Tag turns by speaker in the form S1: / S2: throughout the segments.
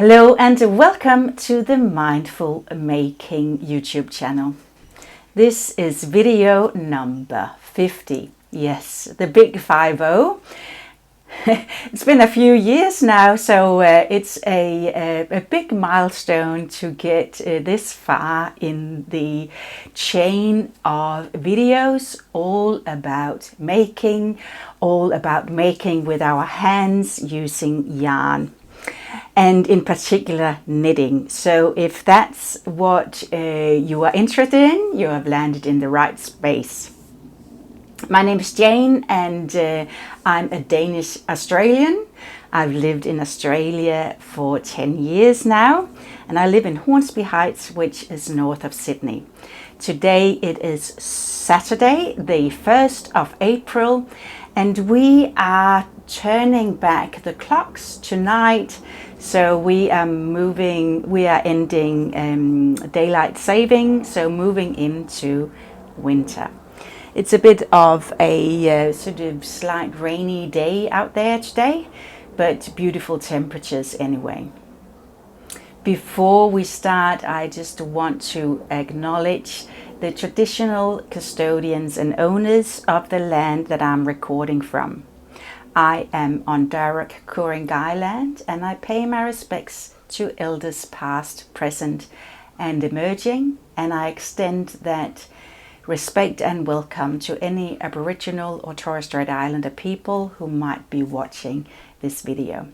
S1: Hello and welcome to the Mindful Making YouTube channel. This is video number 50. Yes, the big 50. It's been a few years now, so it's a big milestone to get this far in the chain of videos all about making with our hands using yarn. And in particular knitting. So if that's what you are interested in, you have landed in the right space. My name is Jane and I'm a Danish Australian. I've lived in Australia for 10 years now, and I live in Hornsby Heights, which is north of Sydney. Today it is Saturday, the 1st of April, and we are turning back the clocks tonight. So we are ending daylight saving, so moving into winter. It's a bit of a sort of slight rainy day out there today, but beautiful temperatures anyway. Before we start, I just want to acknowledge the traditional custodians and owners of the land that I'm recording from. I am on Darug Ku-ring-gai land, and I pay my respects to elders past, present and emerging, and I extend that respect and welcome to any Aboriginal or Torres Strait Islander people who might be watching this video.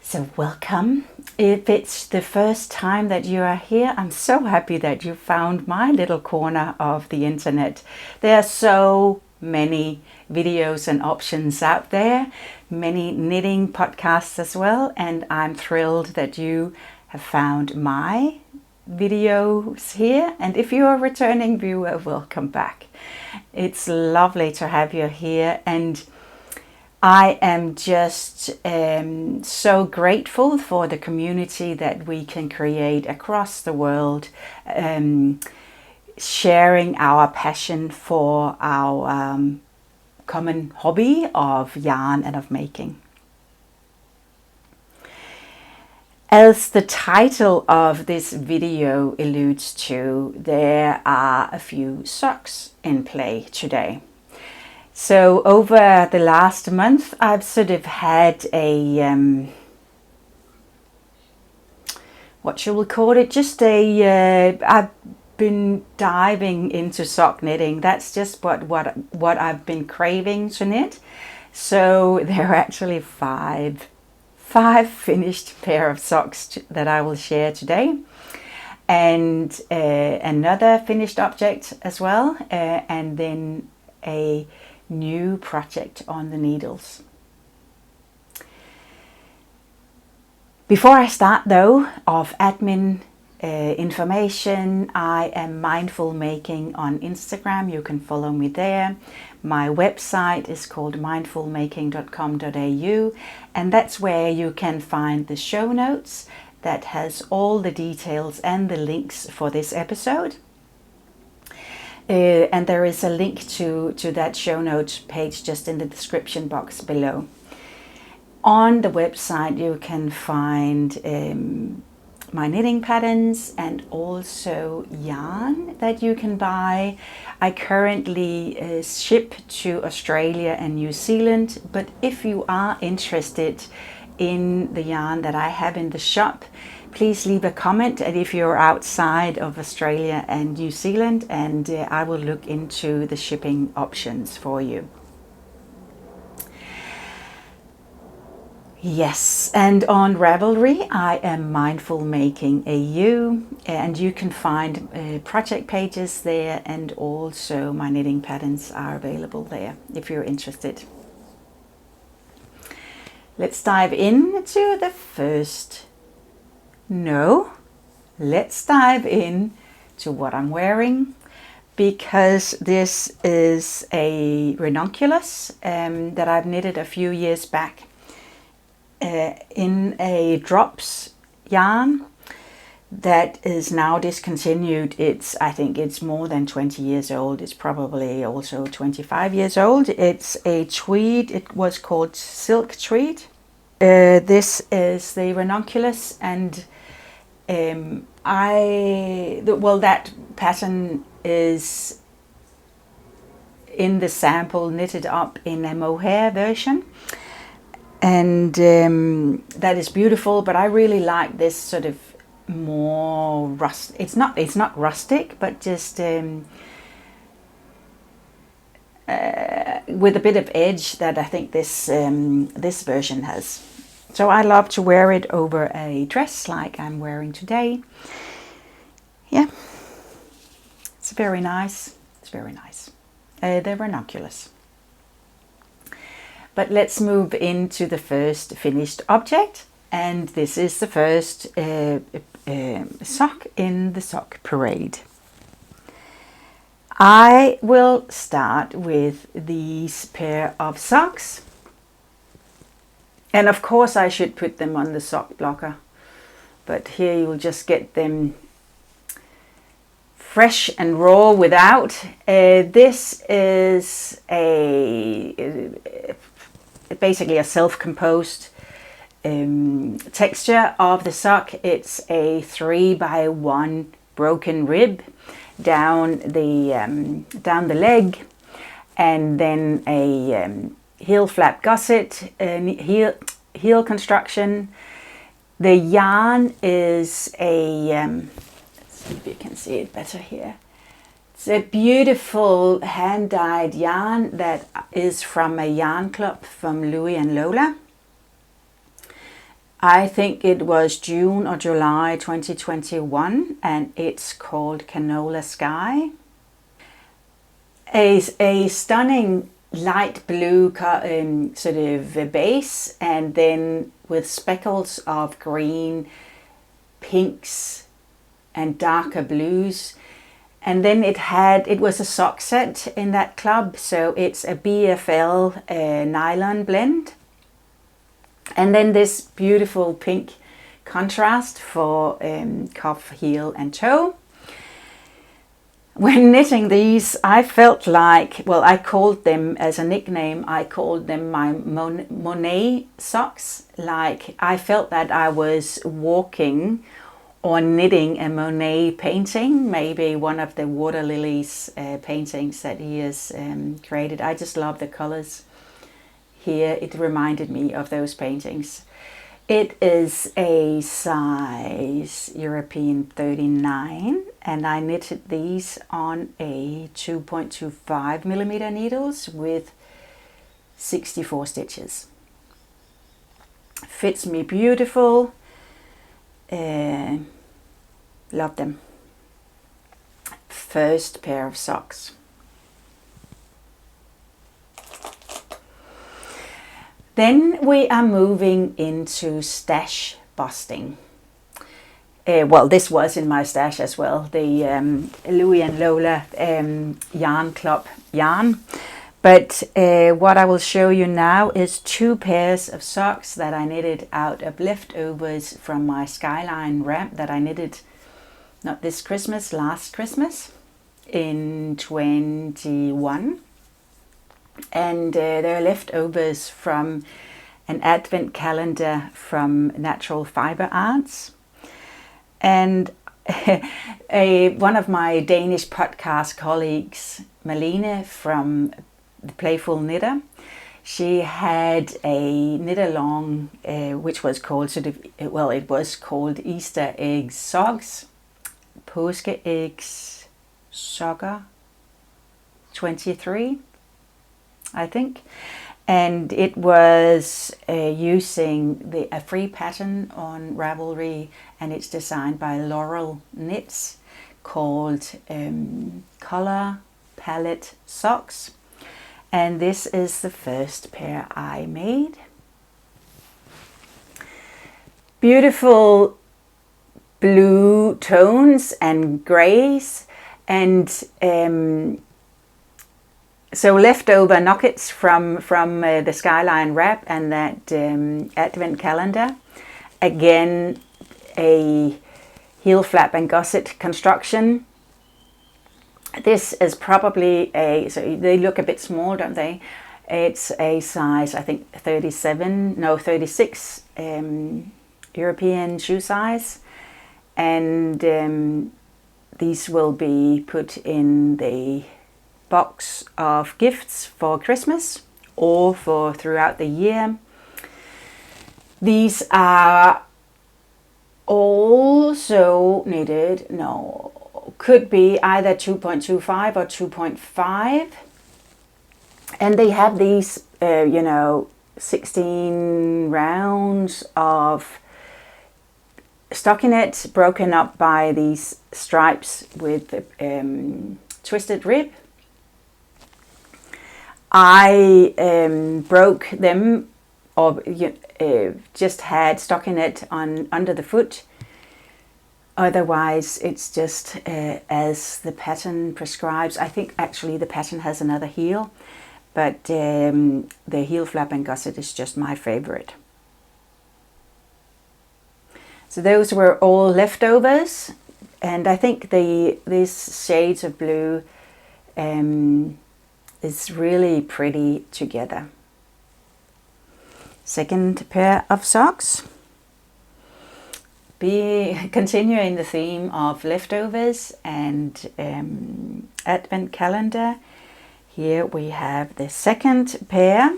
S1: So welcome. If it's the first time that you are here, I'm so happy that you found my little corner of the internet. There are so many videos and options out there, many knitting podcasts as well, and I'm thrilled that you have found my videos here. And if you're a returning viewer, welcome back. It's lovely to have you here, and I am just so grateful for the community that we can create across the world, sharing our passion for our common hobby of yarn and of making. As the title of this video alludes to, there are a few socks in play today. So over the last month, I've sort of had a, what shall we call it? Just I've been diving into sock knitting. That's just what I've been craving to knit. So there are actually five finished pair of socks that I will share today, and another finished object as well, and then a new project on the needles. Before I start though, of admin information, I am Mindful Making on Instagram. You can follow me there. My website is called mindfulmaking.com.au, and that's where you can find the show notes that has all the details and the links for this episode. And there is a link to that show notes page just in the description box below. On the website you can find my knitting patterns and also yarn that you can buy. I currently ship to Australia and New Zealand, but if you are interested in the yarn that I have in the shop, please leave a comment, and if you're outside of Australia and New Zealand, and I will look into the shipping options for you. Yes, and on Ravelry I am mindfulmakingAU, and you can find project pages there, and also my knitting patterns are available there if you're interested. Let's dive into the first. Let's dive in to what I'm wearing, because this is a ranunculus that I've knitted a few years back. In a drops yarn that is now discontinued. I think it's more than 20 years old. It's probably also 25 years old. It's a tweed. It was called silk tweed. this is the ranunculus, and that pattern is in the sample knitted up in a mohair version, and that is beautiful. But I really like this sort of more it's not rustic, but just with a bit of edge that I think this this version has. So I love to wear it over a dress like I'm wearing today. Yeah, it's very nice. It's very nice. The ranunculus. But let's move into the first finished object, and this is the first sock in the sock parade. I will start with these pair of socks, and of course I should put them on the sock blocker, but here you'll just get them fresh and raw without. This is basically a self-composed texture of the sock. It's a 3x1 broken rib down the leg, and then a heel flap gusset, heel construction. The yarn is a let's see if you can see it better here. It's a beautiful hand-dyed yarn that is from a yarn club from Louis and Lola. I think it was June or July 2021, and it's called Canola Sky. A stunning light blue sort of base, and then with speckles of green, pinks, and darker blues. And then it was a sock set in that club, so it's a BFL nylon blend. And then this beautiful pink contrast for cuff, heel and toe. When knitting these, I felt like, well, I called them as a nickname, I called them my Monet socks. Like, I felt that I was walking or knitting a Monet painting, maybe one of the water lilies paintings that he has created. I just love the colors. Here it reminded me of those paintings. It is a size European 39, and I knitted these on a 2.25 millimeter needles with 64 stitches. Fits me beautiful. Love them. First pair of socks. Then we are moving into stash busting. Well, this was in my stash as well, the Louis and Lola Yarn Club yarn. But what I will show you now is two pairs of socks that I knitted out of leftovers from my Skyline wrap that I knitted, not this Christmas, last Christmas in 21. And they're leftovers from an advent calendar from Natural Fiber Arts. And one of my Danish podcast colleagues, Malene from The Playful Knitter, she had a knit-along which was called it was called Easter Egg Socks, Påskeægs Sokker 23. I think, and it was using a free pattern on Ravelry, and it's designed by Laurel Knits, called Color Palette Socks, and this is the first pair I made. Beautiful blue tones and grays, and so leftover nuggets from the Skyline wrap and that advent calendar. Again, a heel flap and gusset construction. This is probably so they look a bit small, don't they? It's a size, I think 36 European shoe size, and these will be put in the box of gifts for Christmas or for throughout the year. These are also knitted, could be either 2.25 or 2.5, and they have these 16 rounds of stockinette broken up by these stripes with twisted rib. I broke them, or just had stockinette on under the foot. Otherwise, it's just as the pattern prescribes. I think actually the pattern has another heel, but the heel flap and gusset is just my favorite. So those were all leftovers, and I think these shades of blue is really pretty together. Second pair of socks. Continuing the theme of leftovers and advent calendar. Here we have the second pair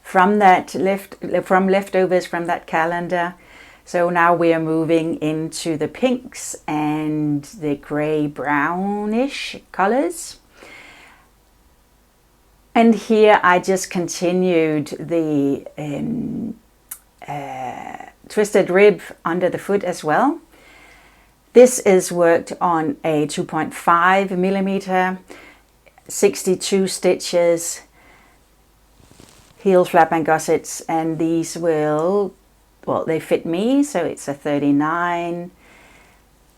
S1: from leftovers from that calendar. So now we are moving into the pinks and the grey brownish colors. And here I just continued the twisted rib under the foot as well. This is worked on a 2.5 millimeter, 62 stitches, heel flap and gussets, and these will, they fit me, so it's a 39.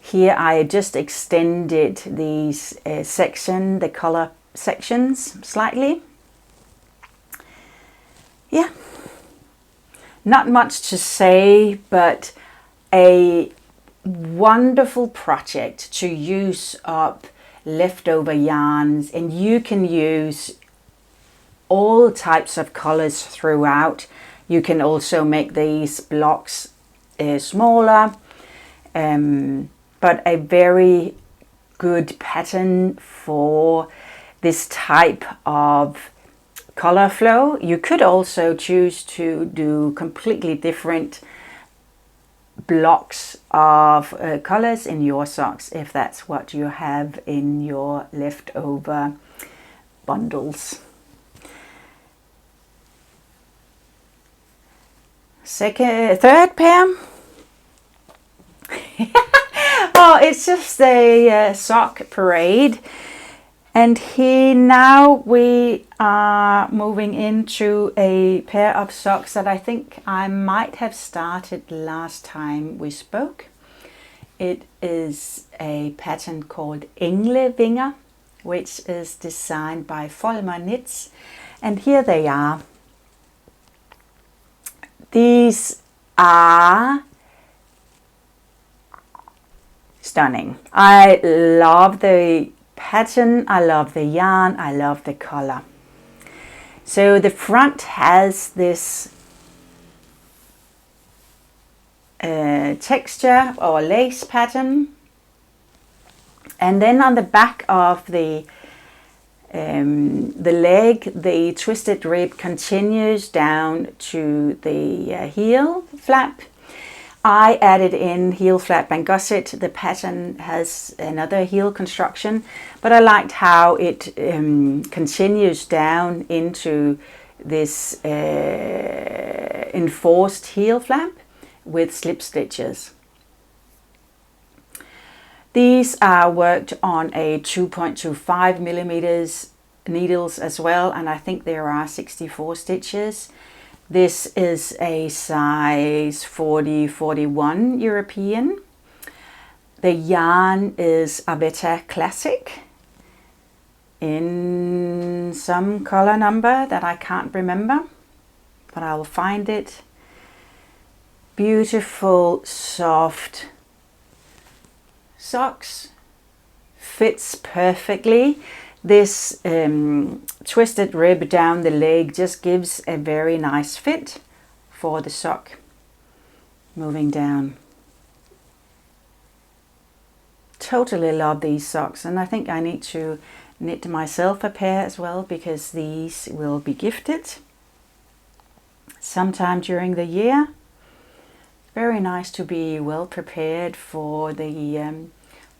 S1: Here I just extended these the color sections slightly. Yeah, not much to say, but a wonderful project to use up leftover yarns, and you can use all types of colors throughout. You can also make these blocks smaller, but a very good pattern for this type of color flow. You could also choose to do completely different blocks of colors in your socks if that's what you have in your leftover bundles. Third pair. Oh, it's just a sock parade. And here now we are moving into a pair of socks that I think I might have started last time we spoke. It is a pattern called Englevinga, which is designed by Folmer Knits. And here they are. These are stunning. I love the pattern, I love the yarn, I love the color. So the front has this texture or lace pattern, and then on the back of the leg, the twisted rib continues down to the heel flap. I added in heel flap and gusset. The pattern has another heel construction, but I liked how it continues down into this enforced heel flap with slip stitches. These are worked on a 2.25 millimeters needles as well, and I think there are 64 stitches. This is a size 40-41 European. The yarn is Avetta Classic in some color number that I can't remember, but I'll find it. Beautiful, soft socks. Fits perfectly. This twisted rib down the leg just gives a very nice fit for the sock. Moving down. Totally love these socks, and I think I need to knit myself a pair as well, because these will be gifted sometime during the year. Very nice to be well prepared for the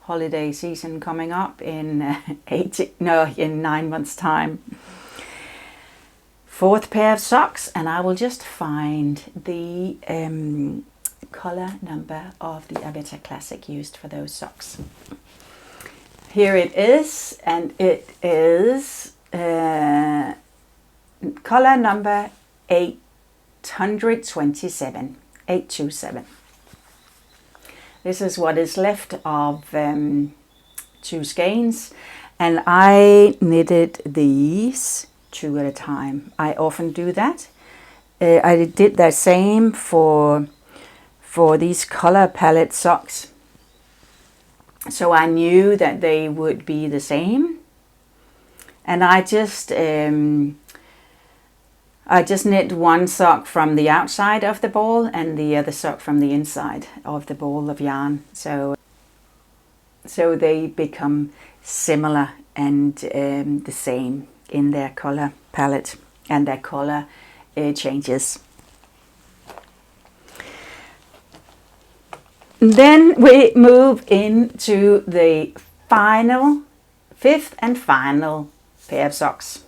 S1: holiday season coming up in 9 months time. Fourth pair of socks, and I will just find the color number of the Avetta Classic used for those socks. Here it is, and it is color number 827. 827. This is what is left of 2 skeins, and I knitted these 2 at a time. I often do that. I did the same for these color palette socks, so I knew that they would be the same, and I just knit one sock from the outside of the ball and the other sock from the inside of the ball of yarn, so they become similar and the same in their color palette, and their color changes. Then we move into the fifth and final pair of socks.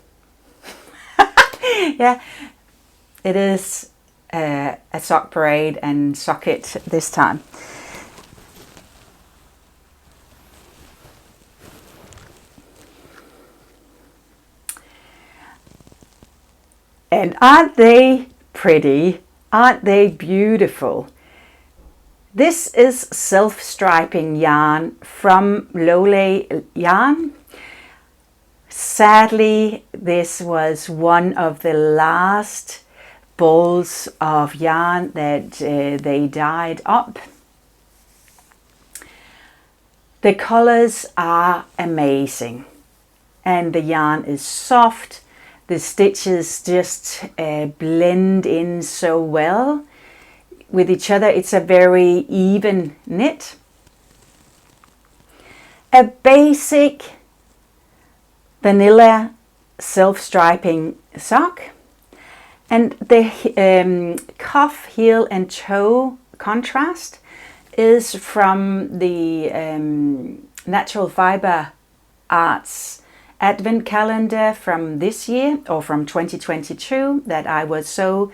S1: Yeah, it is a sock parade and socket this time. And aren't they pretty? Aren't they beautiful? This is self-striping yarn from Lowlay Yarn. Sadly, this was one of the last balls of yarn that they dyed up. The colors are amazing, and the yarn is soft. The stitches just blend in so well with each other. It's a very even knit. A basic vanilla self-striping sock, and the cuff, heel and toe contrast is from the Natural Fiber Arts Advent calendar from this year, or from 2022, that I was so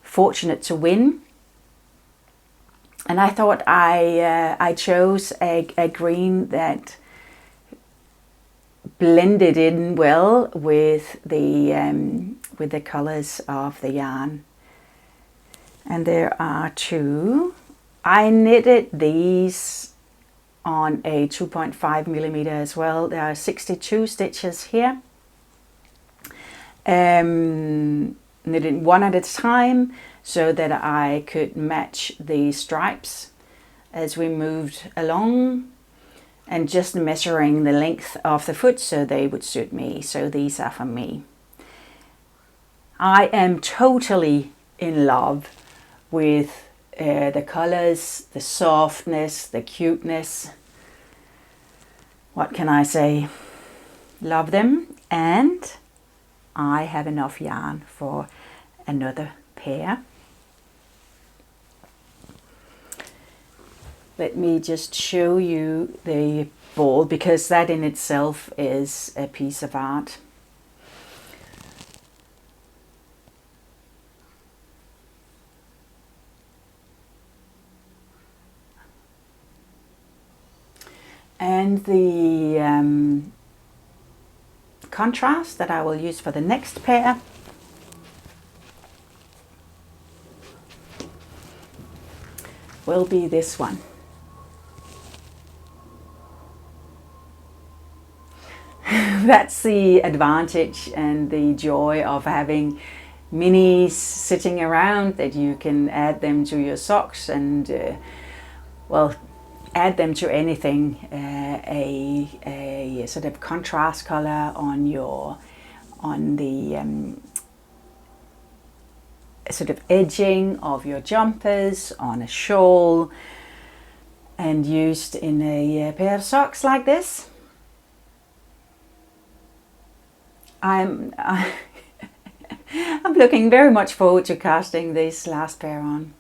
S1: fortunate to win. And I thought I chose a green that blended in well with the colors of the yarn. And there are 2. I knitted these on a 2.5 millimeter as well. There are 62 stitches here. Knitted one at a time, so that I could match the stripes as we moved along, and just measuring the length of the foot so they would suit me. So these are for me. I am totally in love with the colors, the softness, the cuteness. What can I say? Love them, and I have enough yarn for another pair. Let me just show you the ball, because that in itself is a piece of art. And the contrast that I will use for the next pair will be this one. That's the advantage and the joy of having minis sitting around, that you can add them to your socks, and well, add them to anything, a sort of contrast color on the sort of edging of your jumpers, on a shawl, and used in a pair of socks like this. I'm looking very much forward to casting this last pair on.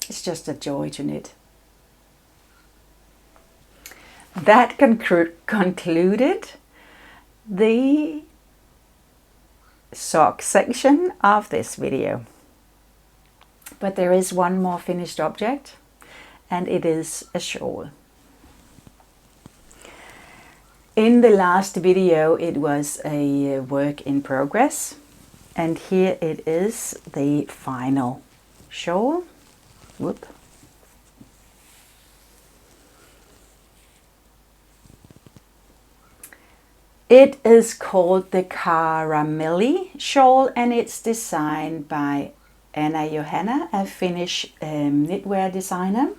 S1: It's just a joy to knit. That concluded the sock section of this video. But there is one more finished object, and it is a shawl. In the last video it was a work in progress, and here it is, the final shawl. Whoop. It is called the Carameli shawl, and it's designed by Anna Johanna, a Finnish knitwear designer.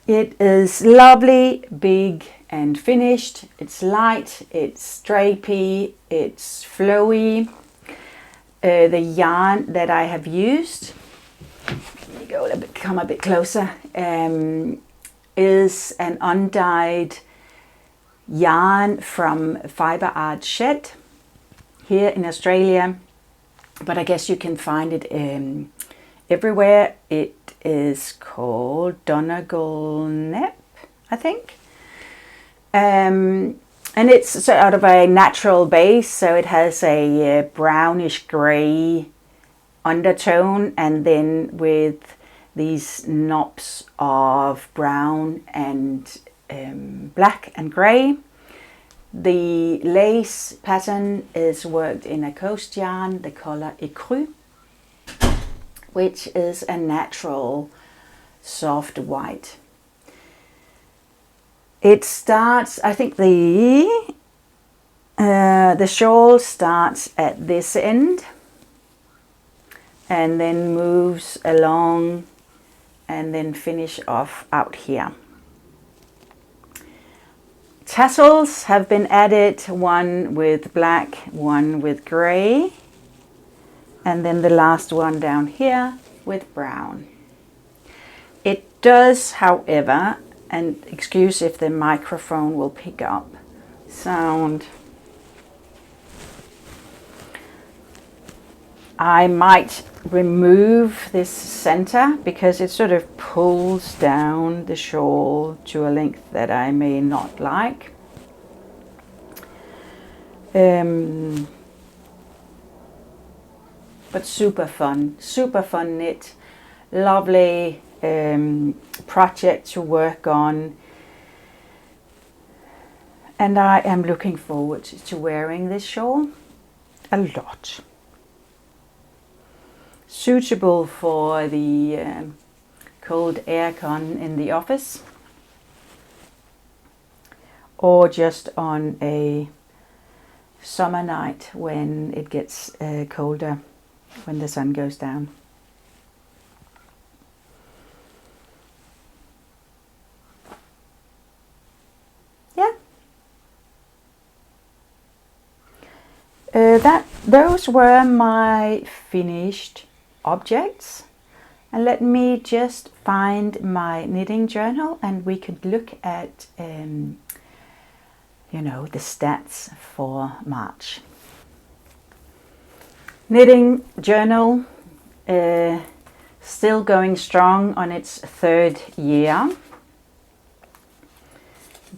S1: It is lovely, big and finished. It's light, it's drapey, it's flowy. The yarn that I have used, let me go come a bit closer, is an undyed yarn from Fiber Art Shed here in Australia, but I guess you can find it everywhere. It is called Donegal Nep, I think. And it's sort of a natural base, so it has a brownish grey undertone, and then with these knobs of brown and black and grey. The lace pattern is worked in a coast yarn, the colour Ecru, which is a natural soft white. It starts, I think the shawl starts at this end and then moves along and then finish off out here. Tassels have been added, one with black, one with grey, and then the last one down here with brown. It does, however, and excuse if the microphone will pick up sound, I might remove this center because it sort of pulls down the shawl to a length that I may not like. But super fun knit, lovely project to work on, and I am looking forward to wearing this shawl a lot. Suitable for the cold aircon in the office, or just on a summer night when it gets colder, when the sun goes down. Yeah. Those were my finished objects, and let me just find my knitting journal and we could look at you know, the stats for March. Knitting journal still going strong on its 3rd year,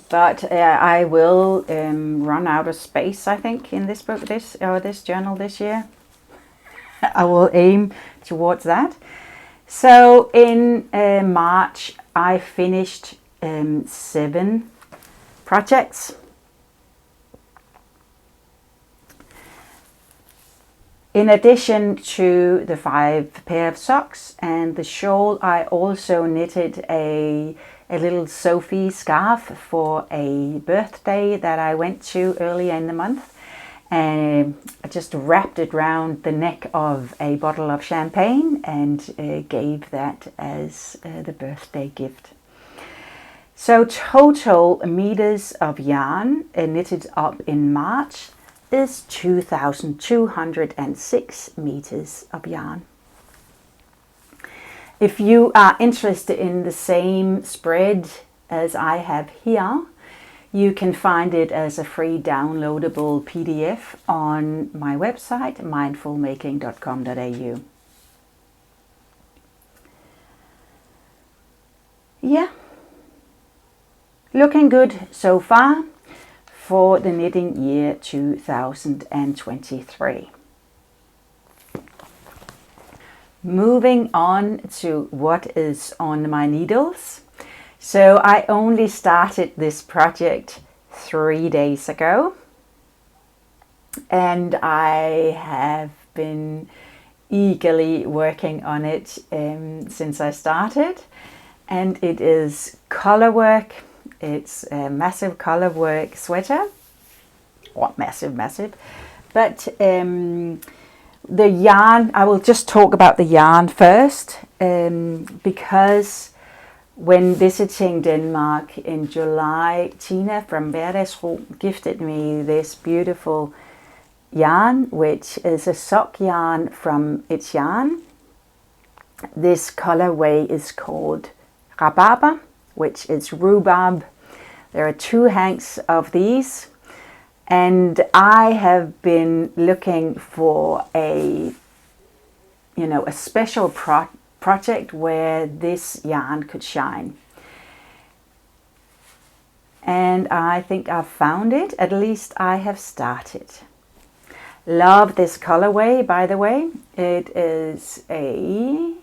S1: but I will run out of space, I think, in this book, this journal this year. I will aim towards that. So in March I finished 7 projects. In addition to the 5 pair of socks and the shawl, I also knitted a little Sophie scarf for a birthday that I went to earlier in the month. and I just wrapped it around the neck of a bottle of champagne and gave that as the birthday gift. So total meters of yarn knitted up in March is 2,206 meters of yarn. If you are interested in the same spread as I have here, you can find it as a free downloadable PDF on my website, mindfulmaking.com.au. Yeah, looking good so far for the knitting year 2023. Moving on to what is on my needles. So I only started this project 3 days ago, and I have been eagerly working on it since I started. And it is color work. It's a massive color work sweater. What massive. But the yarn, I will just talk about the yarn first, because when visiting Denmark in July, Tina from Hverdagsro gifted me this beautiful yarn, which is a sock yarn from its yarn. This colorway is called Rhabarber, which is rhubarb. There are 2 hanks of these, and I have been looking for a special project where this yarn could shine. And I think I've found it. At least I have started. Love this colorway, by the way. It is a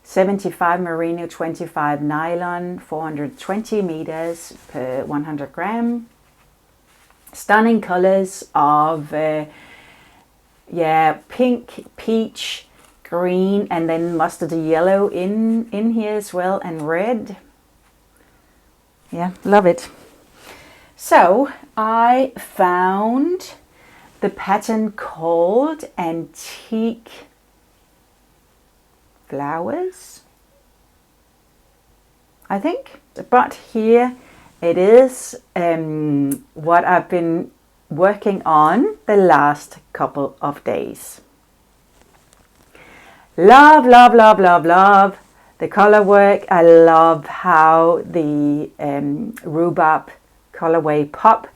S1: 75 merino, 25 nylon, 420 meters per 100 gram. Stunning colors of pink, peach, green, and then mustard yellow in here as well, and red. Yeah, love it. So I found the pattern called Antique Flowers, I think. But here it is what I've been working on the last couple of days. Love the color work. I love how the rhubarb colorway pop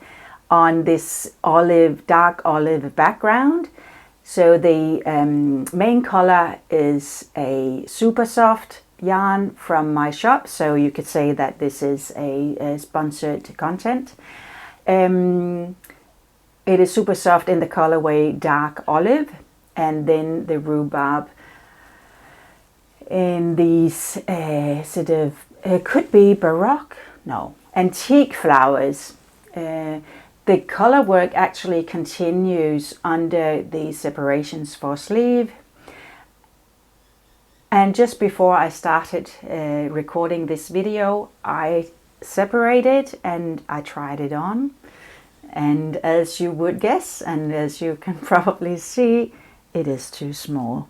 S1: on this dark olive background. So the main color is a super soft yarn from my shop, so you could say that this is a sponsored content. It is super soft in the colorway dark olive, and then the rhubarb in these could be baroque, no, antique flowers. The color work actually continues under the separations for sleeve. And just before I started recording this video, I separated and I tried it on. And as you would guess, and as you can probably see, it is too small.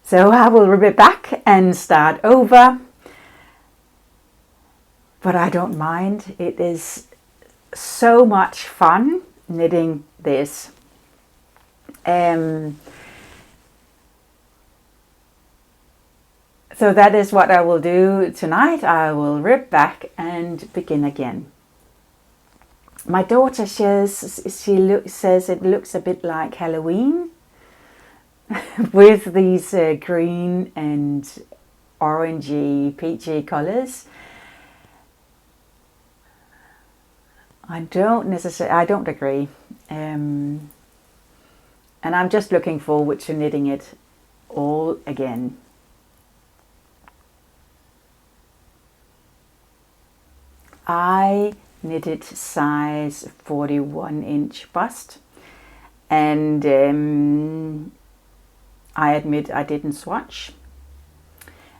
S1: So I will rip it back and start over. But I don't mind. It is so much fun knitting this. So that is what I will do tonight. I will rip back and begin again. My daughter says it looks a bit like Halloween with these green and orangey, peachy colors. I don't agree. And I'm just looking forward to knitting it all again. I knitted size 41-inch bust, and I admit I didn't swatch,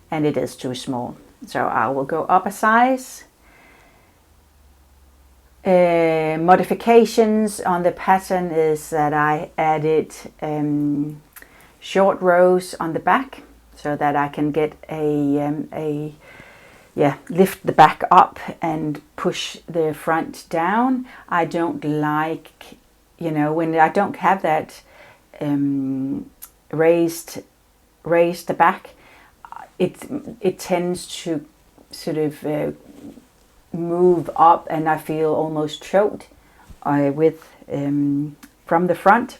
S1: and it is too small. So I will go up a size. modifications on the pattern is that I added short rows on the back so that I can get lift the back up and push the front down. I don't like, when I don't have that raised the back, it tends to sort of move up, and I feel almost choked with from the front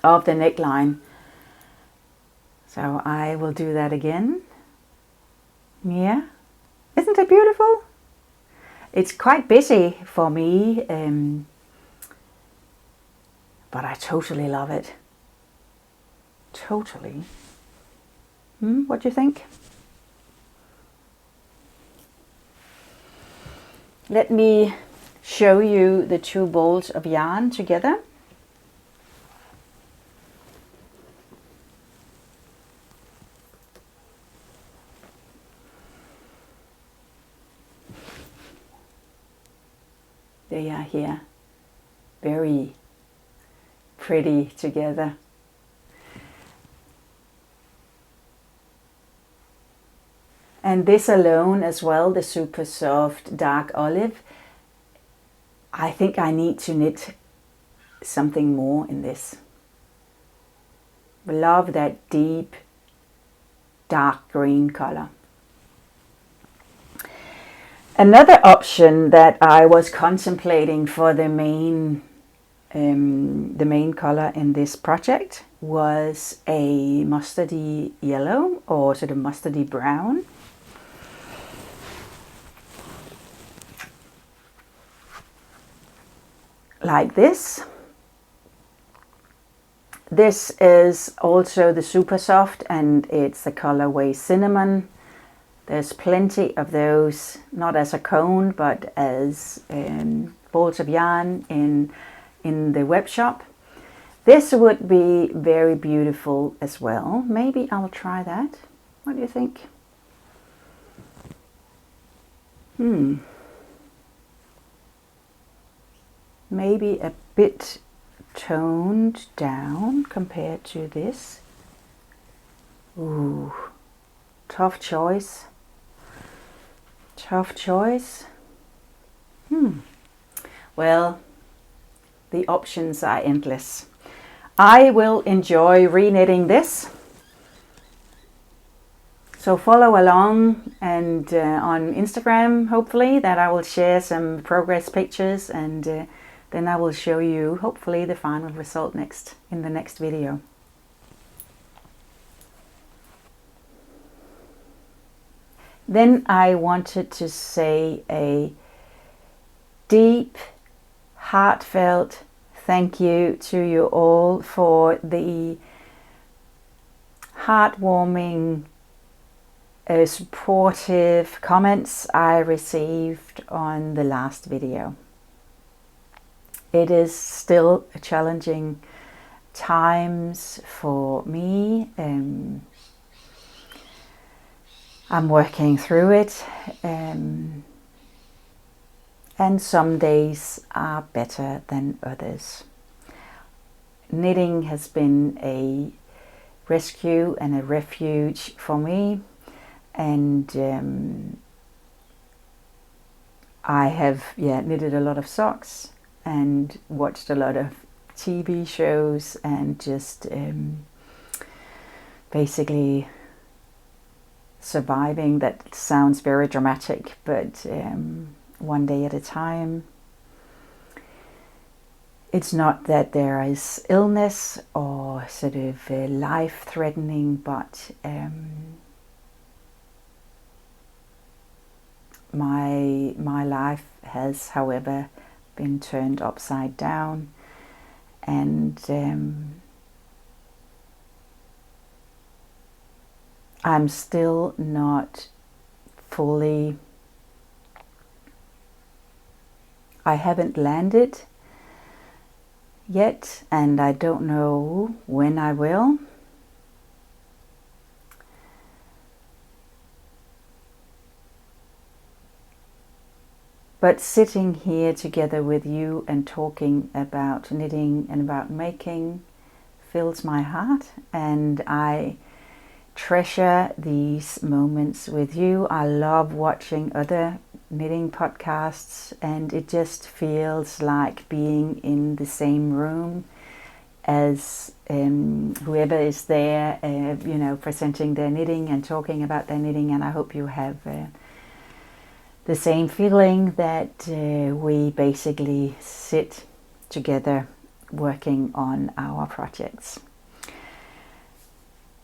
S1: of the neckline. So I will do that again. Yeah, isn't it beautiful? It's quite busy for me, but I totally love it. Totally. What do you think? Let me show you the two balls of yarn together. They are here, very pretty together. And this alone as well, the super soft dark olive, I think I need to knit something more in this. Love that deep dark green color. Another option that I was contemplating for the main color in this project was a mustardy yellow, or sort of mustardy brown. Like this. This is also the super soft, and it's the colorway cinnamon. There's plenty of those, not as a cone, but as balls of yarn in the web shop. This would be very beautiful as well. Maybe I'll try that. What do you think? Maybe a bit toned down compared to this. Ooh, tough choice. Tough choice. Well, the options are endless. I will enjoy reknitting this. So follow along, and on Instagram, hopefully, that I will share some progress pictures, and then I will show you hopefully the final result in the next video. Then I wanted to say a deep, heartfelt thank you to you all for the heartwarming, supportive comments I received on the last video. It is still a challenging times for me. I'm working through it, and some days are better than others. Knitting has been a rescue and a refuge for me, and I have knitted a lot of socks and watched a lot of TV shows, and just basically surviving. That sounds very dramatic, but one day at a time. It's not that there is illness or sort of life-threatening, but my life has, however, been turned upside down, and I'm still not fully, I haven't landed yet, and I don't know when I will. But sitting here together with you and talking about knitting and about making fills my heart, and I treasure these moments with you. I love watching other knitting podcasts, and it just feels like being in the same room as whoever is there, presenting their knitting and talking about their knitting. And I hope you have the same feeling, that we basically sit together working on our projects.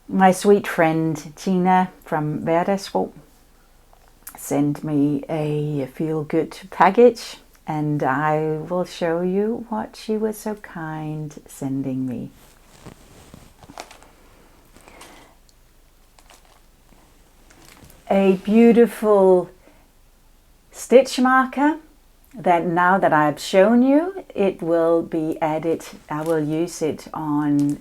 S1: My sweet friend Tina from Hverdagsro sent me a feel-good package, and I will show you what she was so kind sending me. A beautiful stitch marker that, now that I've shown you, it will be added. I will use it on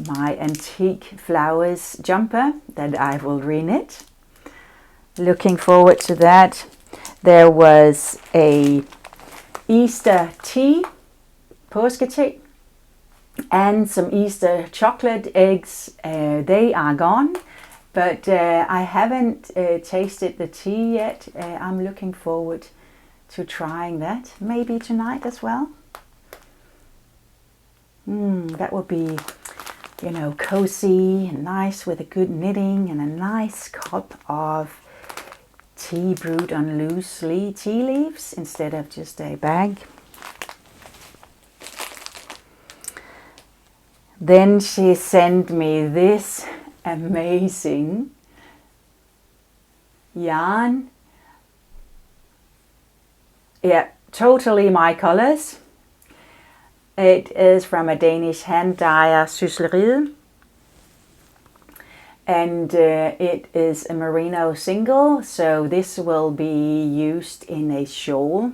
S1: my antique flowers jumper that I will reknit. Looking forward to that. There was a Easter tea, påskete, and some Easter chocolate eggs. They are gone, but I haven't tasted the tea yet. I'm looking forward to trying that, maybe tonight as well. That would be, cozy and nice, with a good knitting and a nice cup of tea brewed on loose tea leaves instead of just a bag. Then she sent me this amazing yarn. Yeah, totally my colors. It is from a Danish hand dyer, Sysleriet. And it is a merino single, so this will be used in a shawl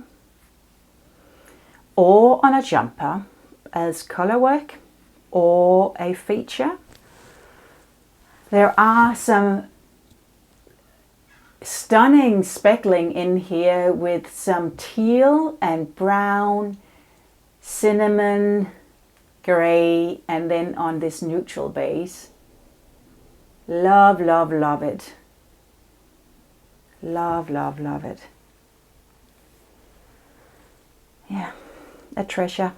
S1: or on a jumper as color work or a feature. There are some stunning speckling in here with some teal and brown, cinnamon, gray, and then on this neutral base. Love, love, love it. Love, love, love it. Yeah, a treasure.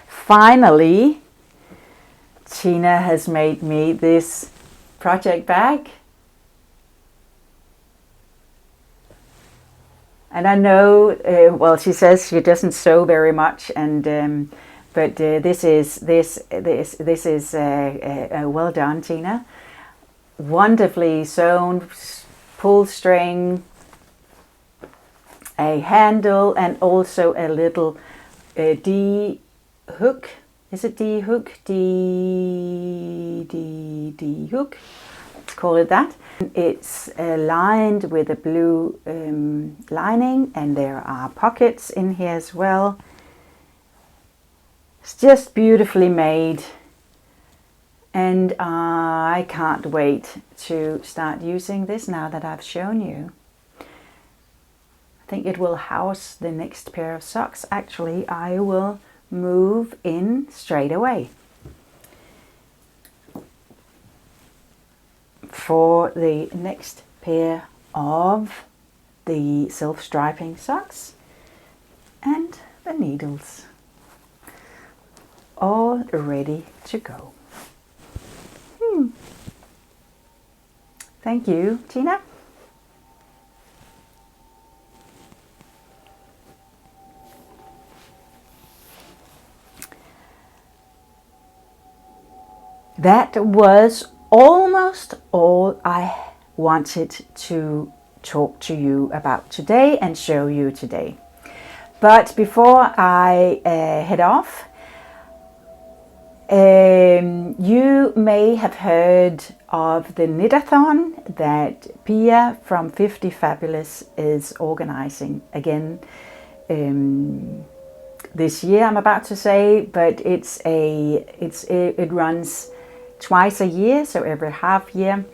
S1: Finally, Tina has made me this project bag. And I know, well, she says she doesn't sew very much, and but this is well done, Tina. Wonderfully sewn, pull string, a handle, and also a little D hook. Is it D hook? D hook. Let's call it that. It's lined with a blue lining, and there are pockets in here as well. It's just beautifully made, and I can't wait to start using this now that I've shown you. I think it will house the next pair of socks. Actually, I will move in straight away for the next pair of the self-striping socks, and the needles all ready to go. Thank you, Tina. That was almost all I wanted to talk to you about today and show you today. But before I head off, you may have heard of the Knitathon that Pia from 50 Fabulous is organizing again this year, I'm about to say, but it runs twice a year, so every half year,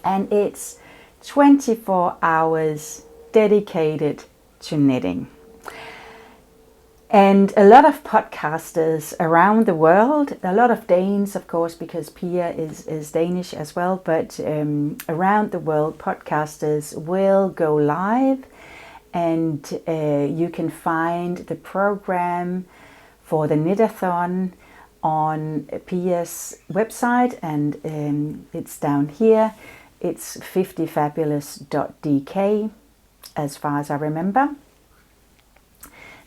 S1: and it's 24 hours dedicated to knitting. And a lot of podcasters around the world, a lot of Danes, of course, because Pia is Danish as well, but around the world, podcasters will go live, and you can find the program for the Knitathon on Pia's website, and it's down here. It's 50fabulous.dk, as far as I remember,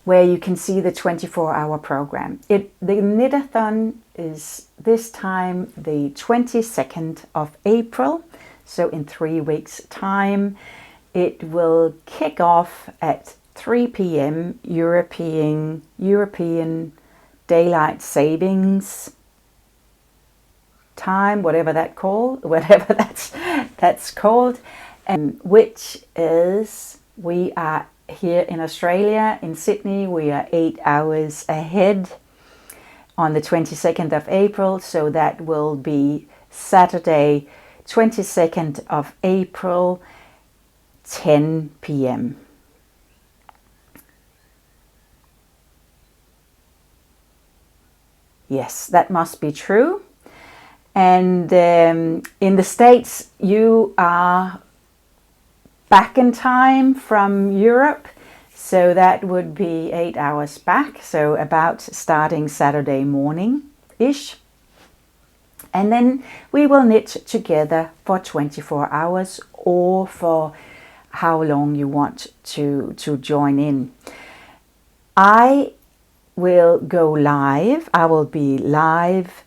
S1: where you can see the 24-hour program. The Knitathon is this time the 22nd of April, so in 3 weeks' time. It will kick off at 3 p.m. European Daylight Savings time, whatever that's called, which is, we are here in Australia, in Sydney, we are 8 hours ahead on the 22nd of April, so that will be Saturday, 22nd of April, 10 p.m. Yes, that must be true. And in the States, you are back in time from Europe, so that would be 8 hours back, so about starting Saturday morning-ish. And then we will knit together for 24 hours or for how long you want to join in. I will go live. I will be live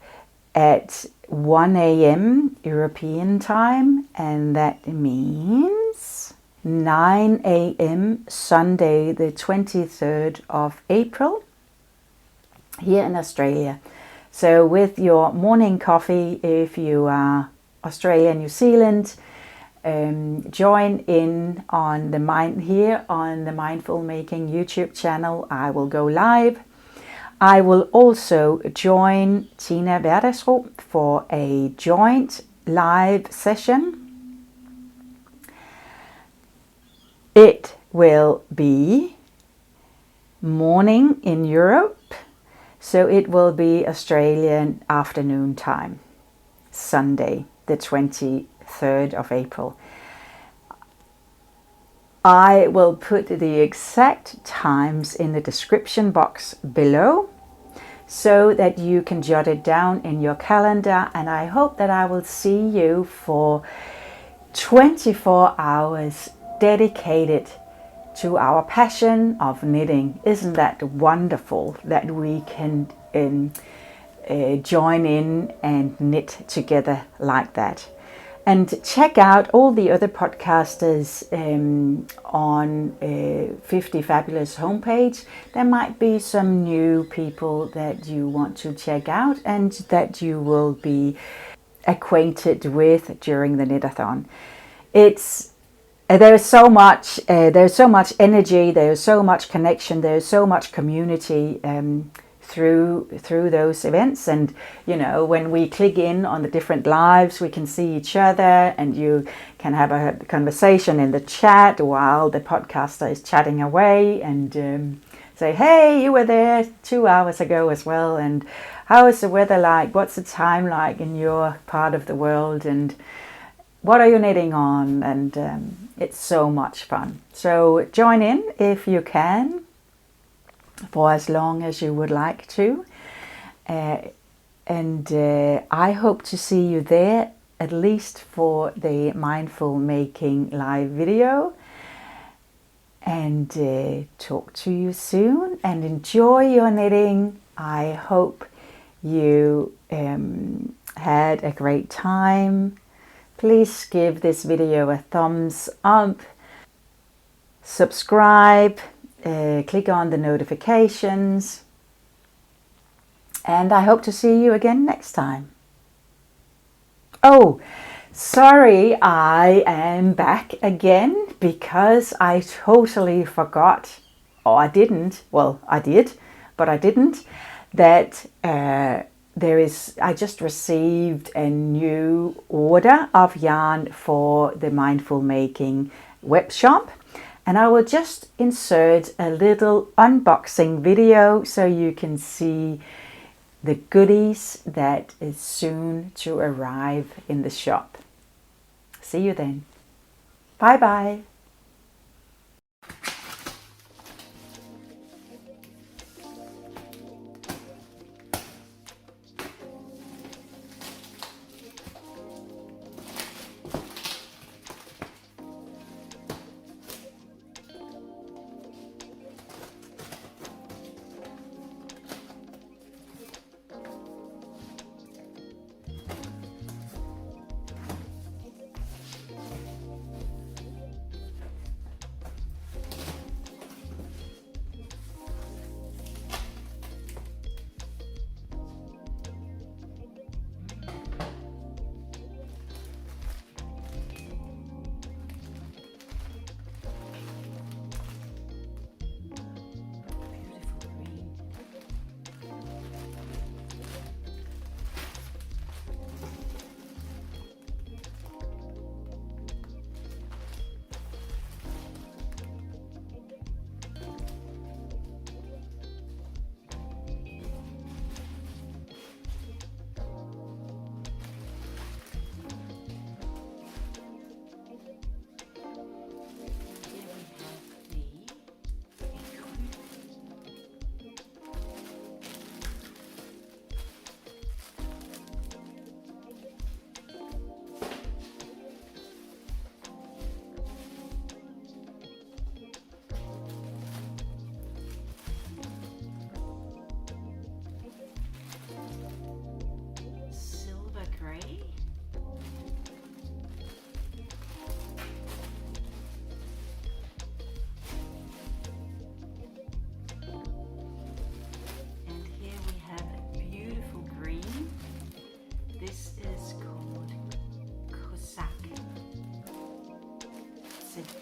S1: at 1 a.m. European time, and that means 9 a.m. Sunday the 23rd of April here in Australia. So with your morning coffee, if you are Australia, New Zealand, join in on the Mindful Making YouTube channel. I will go live. I will also join Tina Hverdagsro for a joint live session. It will be morning in Europe, so it will be Australian afternoon time, Sunday the 23rd of April. I will put the exact times in the description box below so that you can jot it down in your calendar, and I hope that I will see you for 24 hours dedicated to our passion of knitting. Isn't that wonderful that we can join in and knit together like that? And check out all the other podcasters on 50 Fabulous homepage. There might be some new people that you want to check out and that you will be acquainted with during the Knitathon. There's so much energy, there's so much connection, there's so much community through those events. And you know, when we click in on the different lives, we can see each other, and you can have a conversation in the chat while the podcaster is chatting away, and say, hey, you were there 2 hours ago as well, and how is the weather like, what's the time like in your part of the world, and what are you knitting on? And it's so much fun. So join in if you can, for as long as you would like to. And I hope to see you there, at least for the Mindful Making live video. And talk to you soon, and enjoy your knitting. I hope you had a great time. Please give this video a thumbs up, subscribe, click on the notifications, and I hope to see you again next time. Oh, sorry, I am back again because I totally forgot, or I didn't, well, I did, but I didn't, that I just received a new order of yarn for the Mindful Making web shop, and I will just insert a little unboxing video so you can see the goodies that is soon to arrive in the shop. See you then. Bye bye.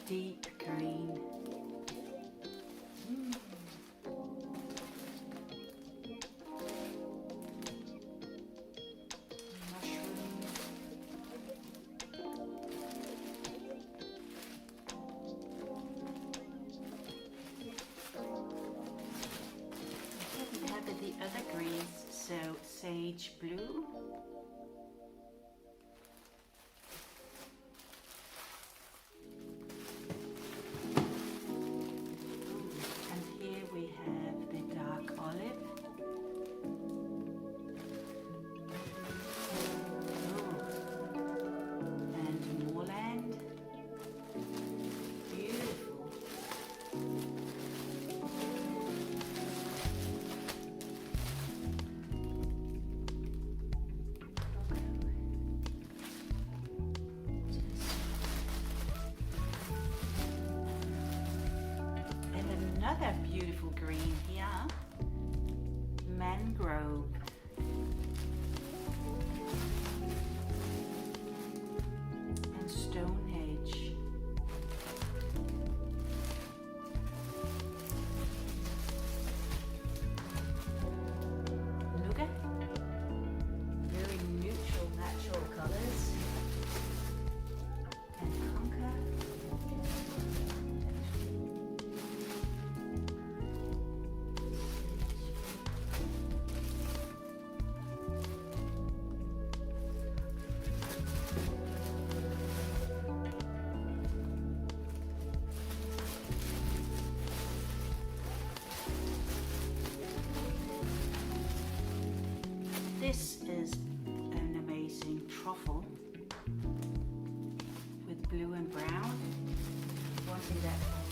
S1: Deep green. We have the other greens, so sage blue. Another beautiful green here, mangrove. And stone hedge. Look at very neutral, natural colors. And conker. This is an amazing truffle with blue and brown. Wanting that